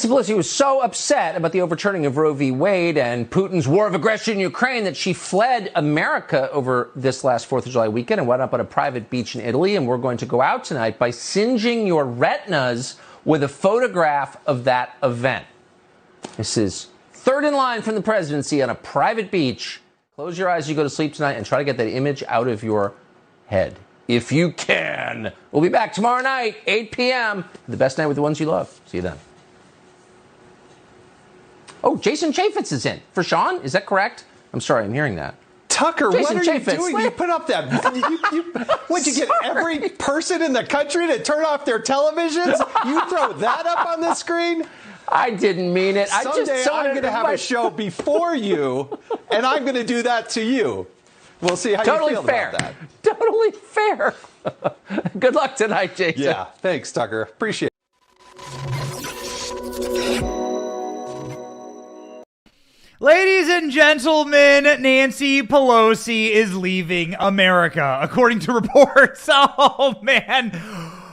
Pelosi was so upset about the overturning of Roe v. Wade and Putin's war of aggression in Ukraine that she fled America over this last 4th of July weekend and wound up on a private beach in Italy. And we're going to go out tonight by singeing your retinas with a photograph of that event. This is third in line from the presidency on a private beach. Close your eyes as you go to sleep tonight and try to get that image out of your head, if you can. We'll be back tomorrow night, 8 p.m. The best night with the ones you love. See you then. Oh, Jason Chaffetz is in for Sean. Is that correct? I'm sorry, I'm hearing that. Tucker, Jason what are Chaffetz, you doing? You put up that. What'd you get every person in the country to turn off their televisions? You throw that up on the screen? I didn't mean it. Someday I'm going to have a show before you, and I'm going to do that to you. We'll see how you feel about that. Totally fair. Good luck tonight, Jason. Yeah, thanks, Tucker. Appreciate it. Ladies and gentlemen, Nancy Pelosi is leaving America, according to reports. Oh, man.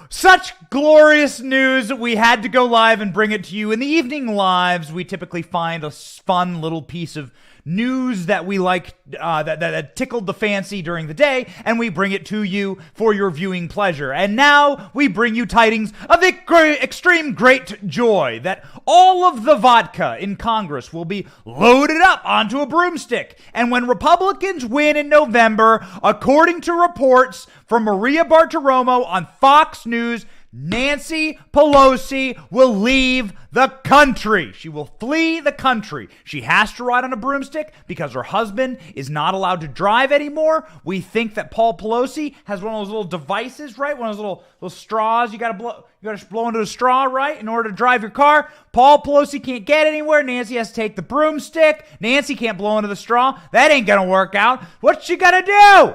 Such glorious news. We had to go live and bring it to you. In the evening lives, we typically find a fun little piece of news that we like, that tickled the fancy during the day, and we bring it to you for your viewing pleasure. And now we bring you tidings of extreme great joy that all of the vodka in Congress will be loaded up onto a broomstick. And when Republicans win in November, according to reports from Maria Bartiromo on Fox News, Nancy Pelosi will leave the country. She will flee the country. She has to ride on a broomstick because her husband is not allowed to drive anymore. We think that Paul Pelosi has one of those little devices, right? One of those little straws you got to blow into a straw, right, in order to drive your car. Paul Pelosi can't get anywhere. Nancy has to take the broomstick. Nancy can't blow into the straw. That ain't going to work out. What's she going to do?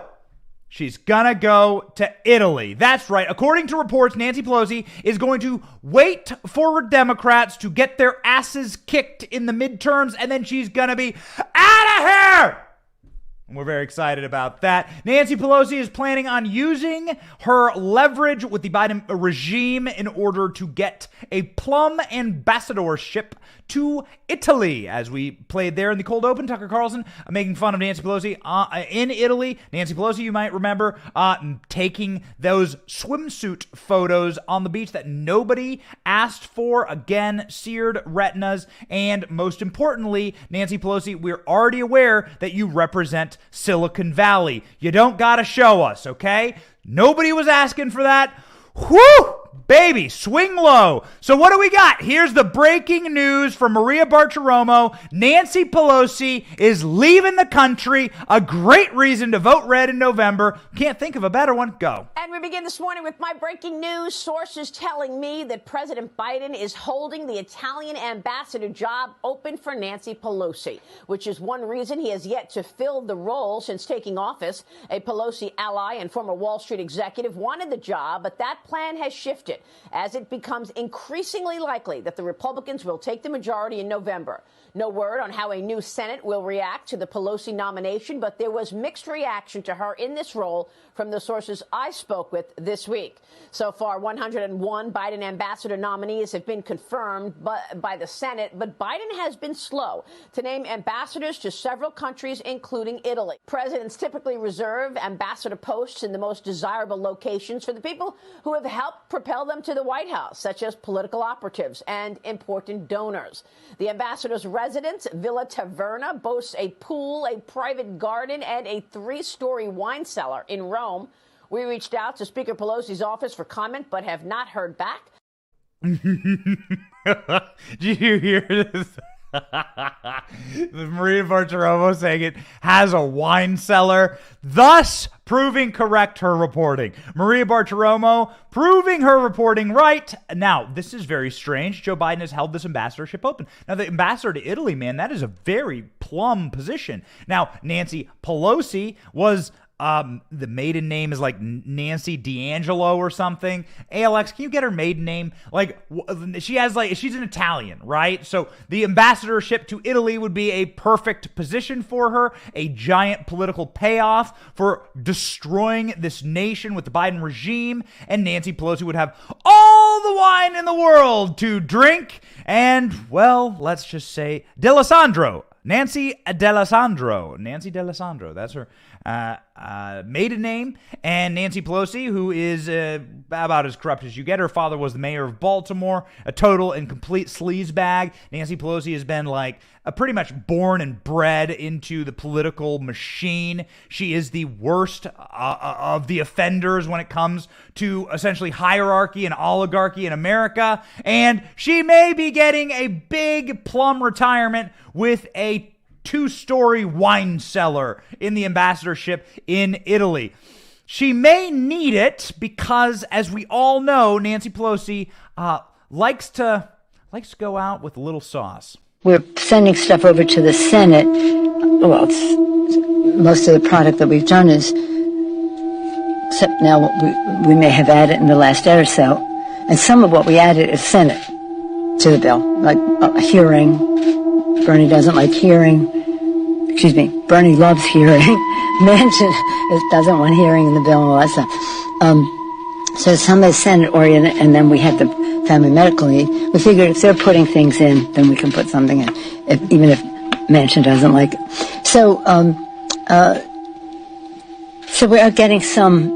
She's gonna go to Italy. That's right. According to reports, Nancy Pelosi is going to wait for Democrats to get their asses kicked in the midterms, and then she's gonna be out of here! And we're very excited about that. Nancy Pelosi is planning on using her leverage with the Biden regime in order to get a plum ambassadorship to Italy. As we played there in the cold open, Tucker Carlson making fun of Nancy Pelosi in Italy. Nancy Pelosi, you might remember, taking those swimsuit photos on the beach that nobody asked for. Again, seared retinas. And most importantly, Nancy Pelosi, we're already aware that you represent Silicon Valley. You don't got to show us, okay? Nobody was asking for that. Whew! Baby, swing low. So what do we got? Here's the breaking news from Maria Bartiromo. Nancy Pelosi is leaving the country. A great reason to vote red in November. Can't think of a better one. Go. And we begin this morning with my breaking news. Sources telling me that President Biden is holding the Italian ambassador job open for Nancy Pelosi, which is one reason he has yet to fill the role since taking office. A Pelosi ally and former Wall Street executive wanted the job, but that plan has shifted as it becomes increasingly likely that the Republicans will take the majority in November. No word on how a new Senate will react to the Pelosi nomination, but there was mixed reaction to her in this role from the sources I spoke with this week. So far, 101 Biden ambassador nominees have been confirmed by the Senate, but Biden has been slow to name ambassadors to several countries, including Italy. Presidents typically reserve ambassador posts in the most desirable locations for the people who have helped propel them to the White House, such as political operatives and important donors. The ambassador's residence, Villa Taverna, boasts a pool, a private garden, and a 3-story wine cellar in Rome. We reached out to Speaker Pelosi's office for comment, but have not heard back. Did you hear this? Maria Bartiromo saying it has a wine cellar, thus proving correct her reporting. Maria Bartiromo proving her reporting right. Now, this is very strange. Joe Biden has held this ambassadorship open. Now, the ambassador to Italy, man, that is a very plum position. Now, Nancy Pelosi was The maiden name is like Nancy D'Angelo or something. ALX, can you get her maiden name? Like, she's an Italian, right? So the ambassadorship to Italy would be a perfect position for her, a giant political payoff for destroying this nation with the Biden regime, and Nancy Pelosi would have all the wine in the world to drink, and, well, let's just say Nancy D'Alessandro, that's her maiden name. And Nancy Pelosi, who is about as corrupt as you get. Her father was the mayor of Baltimore, a total and complete sleazebag. Nancy Pelosi has been like pretty much born and bred into the political machine. She is the worst of the offenders when it comes to essentially hierarchy and oligarchy in America. And she may be getting a big plum retirement with a 2-story wine cellar in the ambassadorship in Italy. She may need it because, as we all know, Nancy Pelosi likes to go out with a little sauce. We're sending stuff over to the Senate. Well, most of the product that we've done is, except now we may have added in the last day or so, and some of what we added is Senate to the bill, like a hearing. Bernie doesn't like hearing. Bernie loves hearing. Manchin doesn't want hearing in the bill and all that stuff. So some is Senate-oriented, and then we have the family medical need. We figured if they're putting things in, then we can put something in, even if Manchin doesn't like it. So we are getting some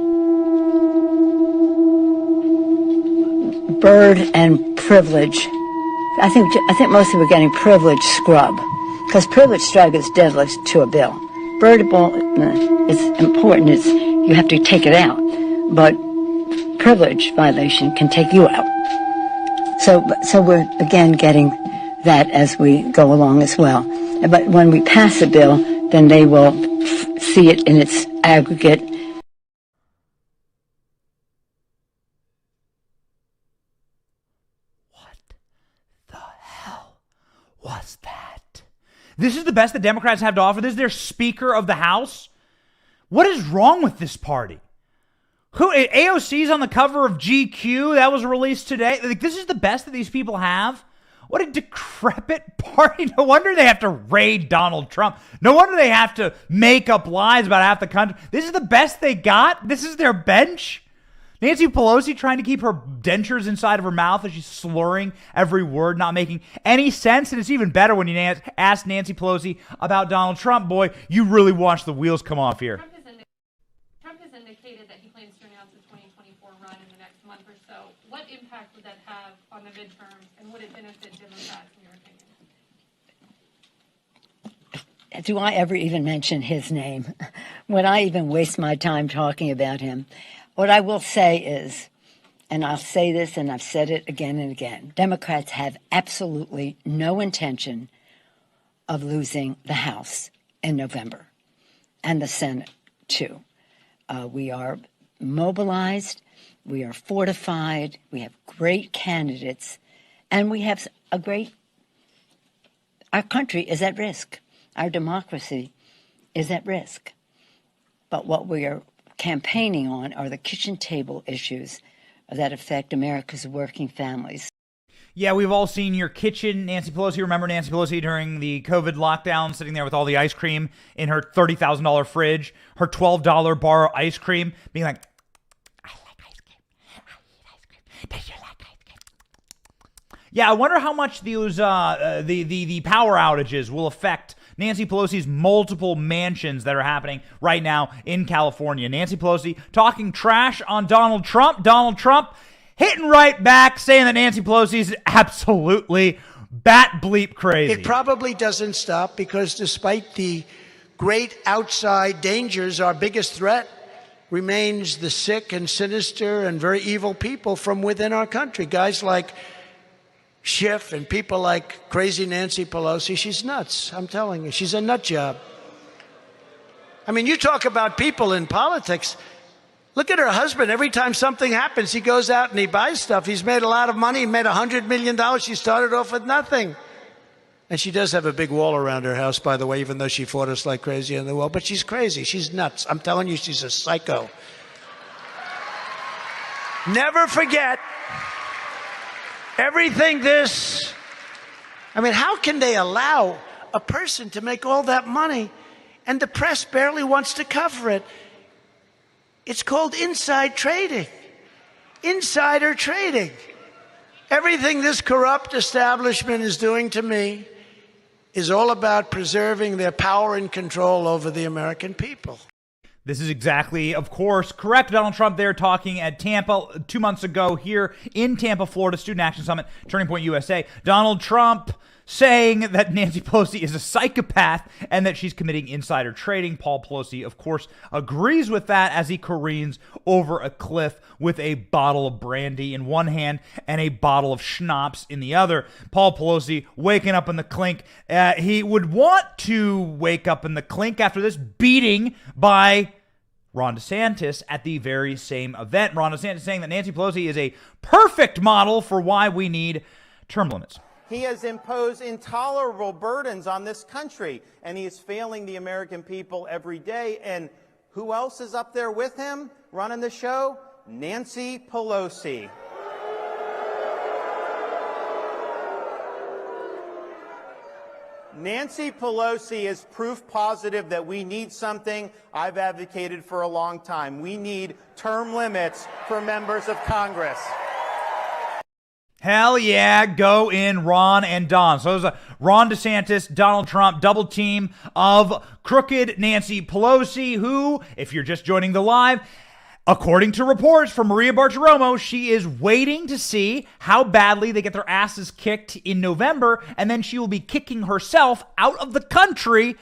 bird and privilege. I think mostly we're getting privilege scrub, because privilege strike is deadly to a bill. Bird ball, it's important. You have to take it out, but privilege violation can take you out. So we're again getting that as we go along as well. But when we pass a bill, then they will see it in its aggregate. Was that? This is the best the Democrats have to offer. This is their Speaker of the House. What is wrong with this party? AOC's on the cover of GQ. That was released today. Like, this is the best that these people have. What a decrepit party. No wonder they have to raid Donald Trump. No wonder they have to make up lies about half the country. This is the best they got. This is their bench. Nancy Pelosi trying to keep her dentures inside of her mouth as she's slurring every word, not making any sense. And it's even better when you ask Nancy Pelosi about Donald Trump. Boy, you really watch the wheels come off here. Trump has indicated that he plans to announce a 2024 run in the next month or so. What impact would that have on the midterms, and would it benefit Democrats, in your opinion? Do I ever even mention his name? Would I even waste my time talking about him? What I will say is, and I'll say this and I've said it again and again, Democrats have absolutely no intention of losing the House in November, and the Senate too. We are mobilized, we are fortified, we have great candidates, and we have our country is at risk. Our democracy is at risk. But what we are campaigning on are the kitchen table issues that affect America's working families. Yeah, we've all seen your kitchen, Nancy Pelosi. Remember Nancy Pelosi during the COVID lockdown, sitting there with all the ice cream in her $30,000 fridge, her $12 bar of ice cream, being like, I like ice cream. I eat ice cream. Does you like ice cream? Yeah, I wonder how much those the power outages will affect Nancy Pelosi's multiple mansions that are happening right now in California. Nancy Pelosi talking trash on Donald Trump. Donald Trump hitting right back, saying that Nancy Pelosi is absolutely bat bleep crazy. It probably doesn't stop because despite the great outside dangers, our biggest threat remains the sick and sinister and very evil people from within our country. Guys like Schiff and people like crazy Nancy Pelosi. She's nuts. I'm telling you, she's a nut job. I mean, you talk about people in politics. Look at her husband. Every time something happens, he goes out and he buys stuff. He's made a lot of money. He made $100 million. She started off with nothing. And she does have a big wall around her house, by the way, even though she fought us like crazy on the wall. But she's crazy. She's nuts. I'm telling you, she's a psycho. Never forget everything this. I mean, how can they allow a person to make all that money and the press barely wants to cover it? It's called inside trading. Insider trading. Everything this corrupt establishment is doing to me is all about preserving their power and control over the American people. This is exactly, of course, correct. Donald Trump there talking at Tampa 2 months ago here in Tampa, Florida, Student Action Summit, Turning Point USA. Donald Trump saying that Nancy Pelosi is a psychopath and that she's committing insider trading. Paul Pelosi, of course, agrees with that as he careens over a cliff with a bottle of brandy in one hand and a bottle of schnapps in the other. Paul Pelosi waking up in the clink. He would want to wake up in the clink after this beating by Ron DeSantis at the very same event. Ron DeSantis saying that Nancy Pelosi is a perfect model for why we need term limits. He has imposed intolerable burdens on this country, and he is failing the American people every day. And who else is up there with him running the show? Nancy Pelosi. Nancy Pelosi is proof positive that we need something I've advocated for a long time. We need term limits for members of Congress. Hell yeah, go in Ron and Don. So it was a Ron DeSantis, Donald Trump double team of crooked Nancy Pelosi, who, if you're just joining the live, according to reports from Maria Bartiromo, she is waiting to see how badly they get their asses kicked in November, and then she will be kicking herself out of the country.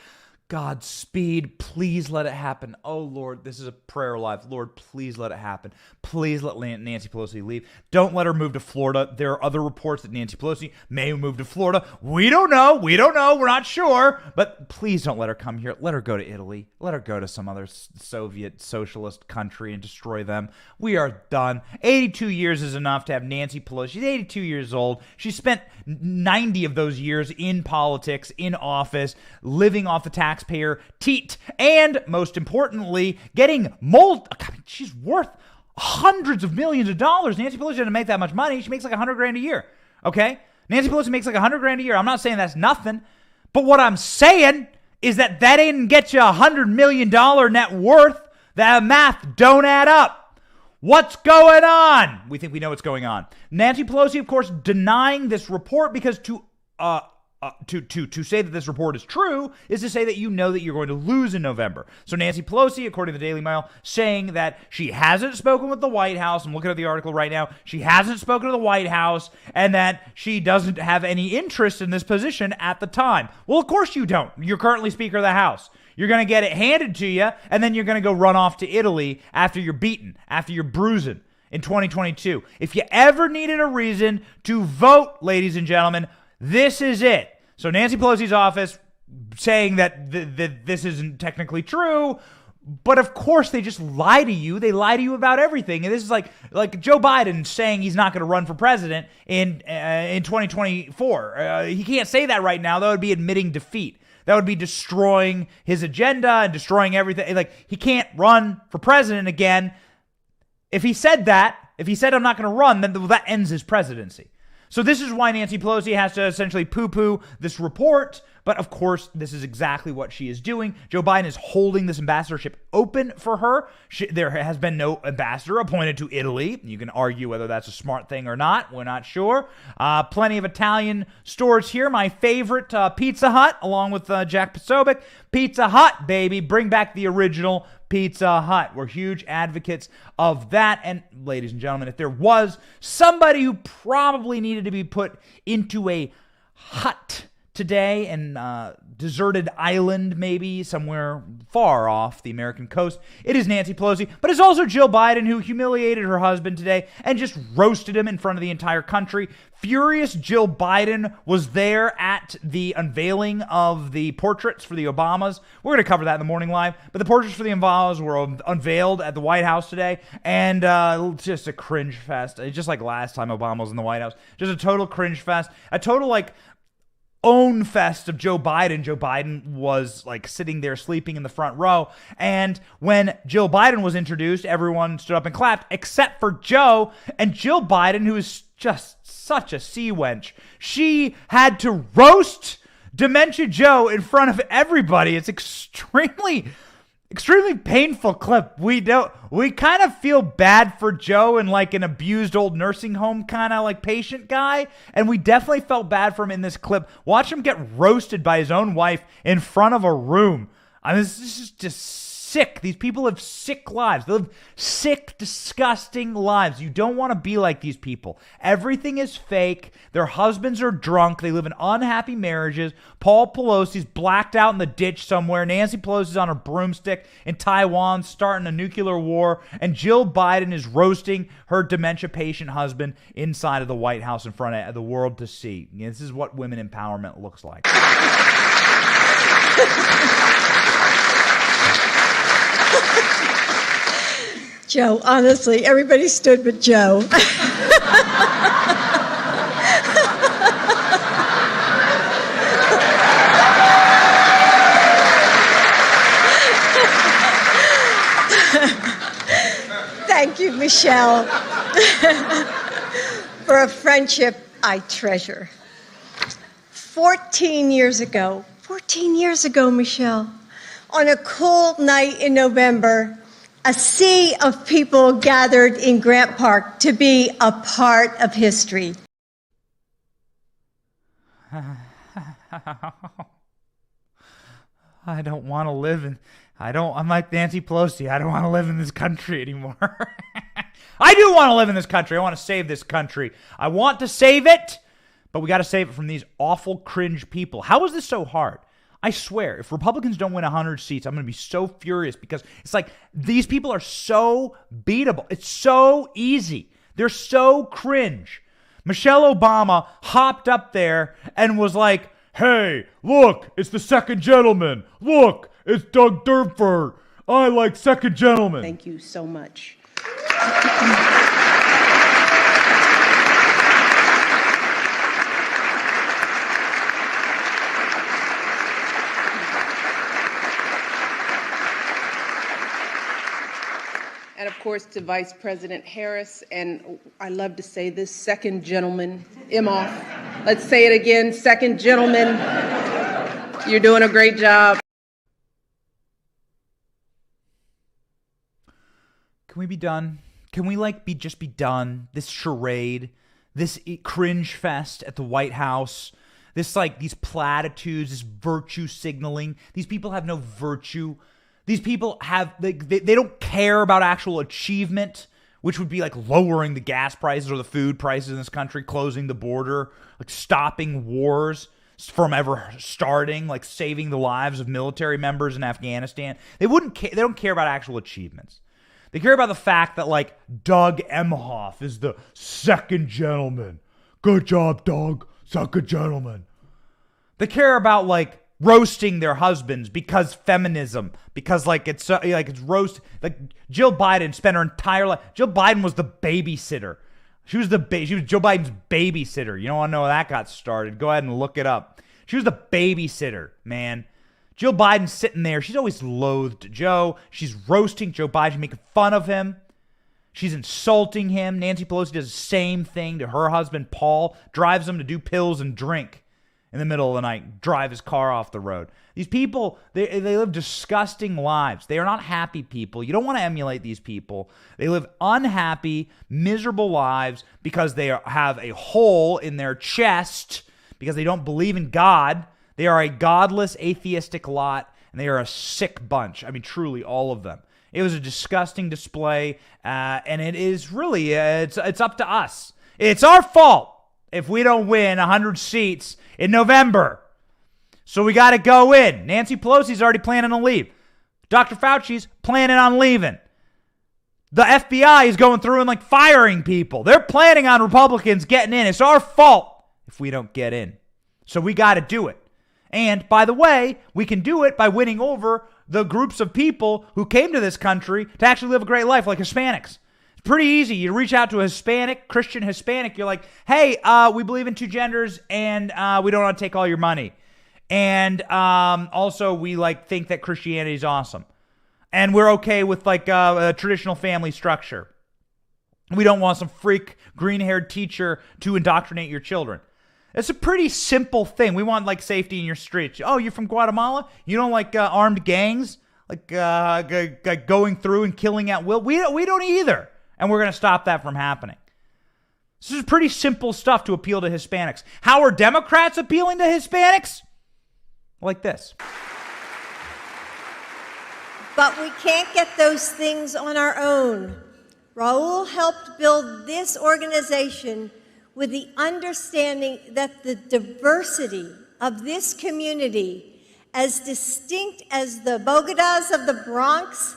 Godspeed. Please let it happen. Oh, Lord, this is a prayer live. Lord, please let it happen. Please let Nancy Pelosi leave. Don't let her move to Florida. There are other reports that Nancy Pelosi may move to Florida. We don't know. We're not sure. But please don't let her come here. Let her go to Italy. Let her go to some other Soviet socialist country and destroy them. We are done. 82 years is enough to have Nancy Pelosi. She's 82 years old. She spent 90 of those years in politics, in office, living off the taxpayer teat, and most importantly, getting she's worth hundreds of millions of dollars. Nancy Pelosi doesn't make that much money. She makes like $100,000 a year. Okay? Nancy Pelosi makes like $100,000 a year. I'm not saying that's nothing, but what I'm saying is that didn't get you $100 million net worth. That math don't add up. What's going on? We think we know what's going on. Nancy Pelosi, of course, denying this report because to say that this report is true is to say that you know that you're going to lose in November. So Nancy Pelosi, according to the Daily Mail, saying that she hasn't spoken with the White House. I'm looking at the article right now. She hasn't spoken to the White House and that she doesn't have any interest in this position at the time. Well, of course you don't. You're currently Speaker of the House. You're going to get it handed to you, and then you're going to go run off to Italy after you're beaten, after you're bruising in 2022. If you ever needed a reason to vote, ladies and gentlemen, this is it. So Nancy Pelosi's office saying that this isn't technically true, but of course they just lie to you. They lie to you about everything. And this is like Joe Biden saying he's not going to run for president in 2024. He can't say that right now. That would be admitting defeat. That would be destroying his agenda and destroying everything. Like, he can't run for president again. If he said I'm not going to run, then that ends his presidency. So this is why Nancy Pelosi has to essentially poo-poo this report. But of course, this is exactly what she is doing. Joe Biden is holding this ambassadorship open for her. There has been no ambassador appointed to Italy. You can argue whether that's a smart thing or not. We're not sure. Plenty of Italian stores here. My favorite, Pizza Hut, along with Jack Posobiec. Pizza Hut, baby. Bring back the original Pizza Hut. We're huge advocates of that. And ladies and gentlemen, if there was somebody who probably needed to be put into a hut today, and deserted island maybe somewhere far off the American coast, it is Nancy Pelosi, but it's also Jill Biden, who humiliated her husband today and just roasted him in front of the entire country. Furious Jill Biden was there at the unveiling of the portraits for the Obamas. We're going to cover that in the morning live, but the portraits for the Obamas were unveiled at the White House today, and just a cringe fest. Just like last time Obama was in the White House. Just a total cringe fest. A total, own fest of Joe Biden. Joe Biden was like sitting there sleeping in the front row. And when Jill Biden was introduced, everyone stood up and clapped except for Joe. And Jill Biden, who is just such a sea wench, she had to roast Dementia Joe in front of everybody. It's extremely painful clip. We kind of feel bad for Joe and like an abused old nursing home kind of like patient guy. And we definitely felt bad for him in this clip. Watch him get roasted by his own wife in front of a room. I mean, this is just sick. These people live sick lives. They live sick, disgusting lives. You don't want to be like these people. Everything is fake. Their husbands are drunk. They live in unhappy marriages. Paul Pelosi's blacked out in the ditch somewhere. Nancy Pelosi's on a broomstick in Taiwan starting a nuclear war. And Jill Biden is roasting her dementia patient husband inside of the White House in front of the world to see. This is what women empowerment looks like. Joe, honestly, everybody stood with Joe. Thank you, Michelle, for a friendship I treasure. 14 years ago, Michelle, on a cool night in November, a sea of people gathered in Grant Park to be a part of history. I don't want to live in... I'm like Nancy Pelosi. I don't want to live in this country anymore. I do want to live in this country. I want to save this country. I want to save it, but we got to save it from these awful, cringe people. How is this so hard? I swear, if Republicans don't win 100 seats, I'm going to be so furious because it's like these people are so beatable. It's so easy. They're so cringe. Michelle Obama hopped up there and was like, hey, look, it's the second gentleman. Look, it's Doug Durford. I like second gentlemen. Thank you so much. And of course to Vice President Harris, and I love to say this, second gentleman, Imhoff. Let's say it again, second gentleman. You're doing a great job. Can we be done? Can we just be done? This charade, this cringe fest at the White House, these platitudes, this virtue signaling. These people have no virtue. These people they don't care about actual achievement, which would be like lowering the gas prices or the food prices in this country, closing the border, like stopping wars from ever starting, like saving the lives of military members in Afghanistan. They don't care about actual achievements. They care about the fact that like Doug Emhoff is the second gentleman. Good job, Doug. Second gentleman. They care about like roasting their husbands because feminism, because it's roast. Like Jill Biden spent her entire life. Jill Biden was the babysitter. She was Joe Biden's babysitter. You don't want to know how that got started? Go ahead and look it up. She was the babysitter, man. Jill Biden's sitting there. She's always loathed Joe. She's roasting Joe Biden. She's making fun of him. She's insulting him. Nancy Pelosi does the same thing to her husband, Paul. Drives him to do pills and drink in the middle of the night. Drive his car off the road. These people, they live disgusting lives. They are not happy people. You don't want to emulate these people. They live unhappy, miserable lives because they have a hole in their chest because they don't believe in God. They are a godless, atheistic lot, and they are a sick bunch. I mean, truly, all of them. It was a disgusting display, and it is really, it's up to us. It's our fault if we don't win 100 seats in November. So we got to go in. Nancy Pelosi's already planning to leave. Dr. Fauci's planning on leaving. The FBI is going through and firing people. They're planning on Republicans getting in. It's our fault if we don't get in. So we got to do it. And, by the way, we can do it by winning over the groups of people who came to this country to actually live a great life, like Hispanics. It's pretty easy. You reach out to a Hispanic, Christian Hispanic. You're like, hey, we believe in two genders, and we don't want to take all your money. And also, we think that Christianity is awesome. And we're okay with a traditional family structure. We don't want some freak green-haired teacher to indoctrinate your children. It's a pretty simple thing. We want safety in your streets. Oh, you're from Guatemala? You don't like armed gangs? Going through and killing at will? We don't either. And we're going to stop that from happening. This is pretty simple stuff to appeal to Hispanics. How are Democrats appealing to Hispanics? Like this. But we can't get those things on our own. Raul helped build this organization with the understanding that the diversity of this community, as distinct as the Bogotas of the Bronx,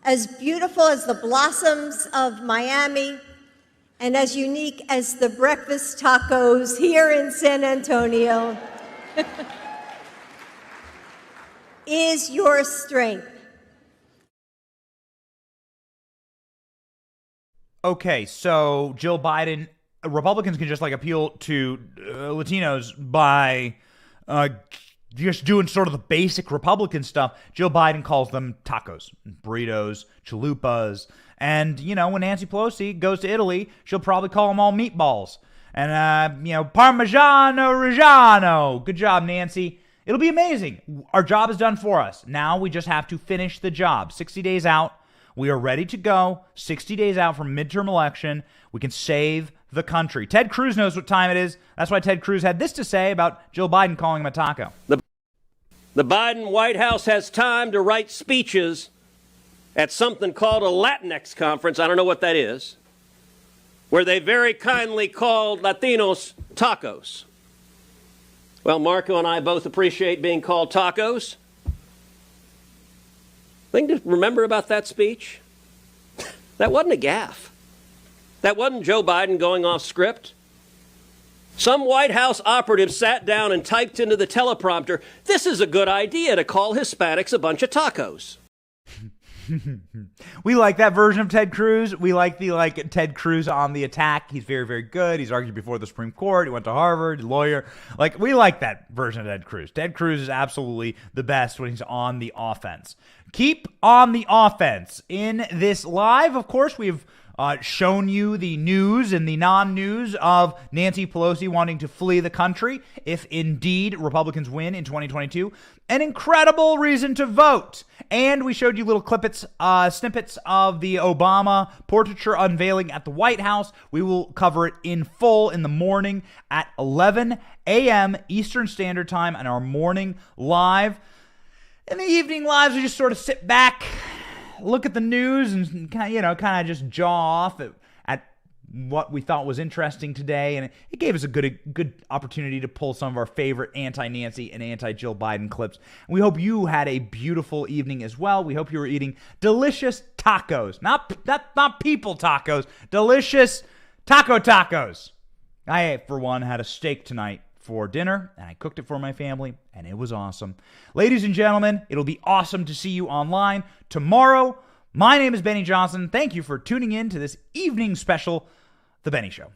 as beautiful as the blossoms of Miami, and as unique as the breakfast tacos here in San Antonio, is your strength. Okay, so Jill Biden, Republicans can just appeal to Latinos by just doing sort of the basic Republican stuff. Jill Biden calls them tacos, burritos, chalupas. And, when Nancy Pelosi goes to Italy, she'll probably call them all meatballs. And, Parmigiano Reggiano. Good job, Nancy. It'll be amazing. Our job is done for us. Now we just have to finish the job. 60 days out. We are ready to go. 60 days out from midterm election. We can save the country. Ted Cruz knows what time it is. That's why Ted Cruz had this to say about Jill Biden calling him a taco. The Biden White House has time to write speeches at something called a Latinx conference. I don't know what that is. Where they very kindly called Latinos tacos. Well, Marco and I both appreciate being called tacos. Thing to remember about that speech, that wasn't a gaffe. That wasn't Joe Biden going off script. Some White House operative sat down and typed into the teleprompter, "This is a good idea to call Hispanics a bunch of tacos." We like that version of Ted Cruz. We like the Ted Cruz on the attack. He's very, very good. He's argued before the Supreme Court. He went to Harvard, lawyer. We like that version of Ted Cruz. Ted Cruz is absolutely the best when he's on the offense. Keep on the offense. In this live, of course, we've shown you the news and the non-news of Nancy Pelosi wanting to flee the country if indeed Republicans win in 2022. An incredible reason to vote. And we showed you little snippets of the Obama portraiture unveiling at the White House. We will cover it in full in the morning at 11 a.m. Eastern Standard Time on our morning live. In the evening lives, we just sort of sit back, look at the news, and kind of just jaw off at what we thought was interesting today. And it gave us a good opportunity to pull some of our favorite anti-Nancy and anti-Jill Biden clips. And we hope you had a beautiful evening as well. We hope you were eating delicious tacos, not people tacos, delicious tacos. I, for one, had a steak tonight for dinner, and I cooked it for my family, and it was awesome. Ladies and gentlemen, it'll be awesome to see you online tomorrow. My name is Benny Johnson. Thank you for tuning in to this evening special, The Benny Show.